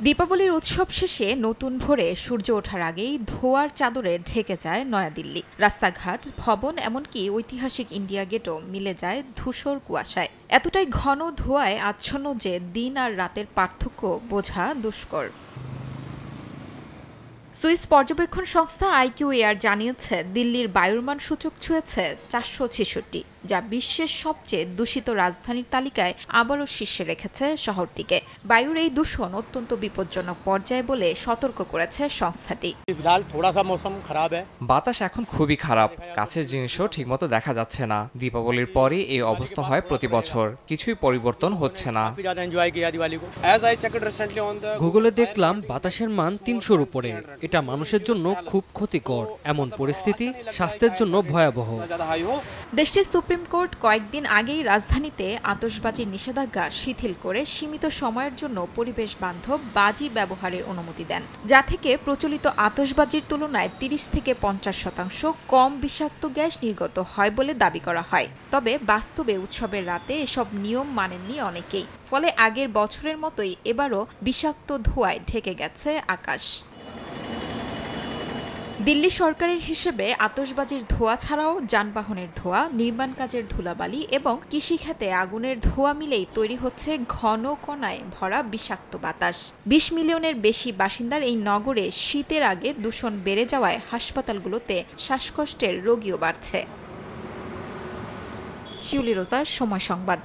দীপাবলির উৎসব শেষে নতুন ভোরে সূর্য ওঠার আগেই ধোঁয়ার চাদরে ঢেকে যায় নয়াদিল্লি। রাস্তাঘাট, ভবন এমনকি ঐতিহাসিক ইন্ডিয়া গেটও মিলে যায় ধূসর কুয়াশায়। এতটাই ঘন ধোঁয়ায় আচ্ছন্ন যে দিন আর রাতের পার্থক্য বোঝা দুষ্কর। সুইস পর্যবেক্ষণ সংস্থা IQAR জানিয়েছে, দিল্লির বায়ুর মান সূচক ছুঁয়েছে 466, যা বিশ্বের সবচেয়ে দূষিত রাজধানীর তালিকায় আবারও শীর্ষে রেখেছে শহরটিকে। বায়ুর এই দূষণ অত্যন্ত বিপজ্জনক পর্যায়ে বলে সতর্ক করেছে সংস্থাটি। বাতাস এখন খুবই খারাপ, কাছের জিনিসও ঠিকমতো দেখা যাচ্ছে না। দীপাবলির পরই এই অবস্থা হয় প্রতি বছর, কিছুই পরিবর্তন হচ্ছে না। গুগলে দেখলাম বাতাসের মান 300-র উপরে। এটা মানুষের জন্য খুব ক্ষতিকর। এমন পরিস্থিতি স্বাস্থ্যের জন্য ভয়াবহ। দেশটির সুপ্রিম কোর্ট কয়েকদিন আগেই রাজধানীতে আতশবাজির নিষেধাজ্ঞা শিথিল করে সীমিত সময়ের জন্য পরিবেশ বান্ধব বাজি ব্যবহারের অনুমতি দেন, যা থেকে প্রচলিত আতশবাজির তুলনায় 30 থেকে 50% কম বিষাক্ত গ্যাস নির্গত হয় বলে দাবি করা হয়। তবে বাস্তবে উৎসবের রাতে এসব নিয়ম মানেননি অনেকেই। ফলে আগের বছরের মতোই এবারও বিষাক্ত ধোঁয়ায় ঢেকে গেছে আকাশ। দিল্লি সরকারের হিসেবে আতশবাজির ধোঁয়া ছাড়াও যানবাহনের ধোঁয়া, নির্মাণ কাজের ধুলাবালি এবং কৃষিখাতে আগুনের ধোঁয়া মিলেই তৈরি হচ্ছে ঘন কণায় ভরা বিষাক্ত বাতাস। 20 মিলিয়নের বেশি বাসিন্দার এই নগরে শীতের আগে দূষণ বেড়ে যাওয়ায় হাসপাতালগুলোতে শ্বাসকষ্টের রোগীও বাড়ছে। শিউলি রোজার, সময় সংবাদ।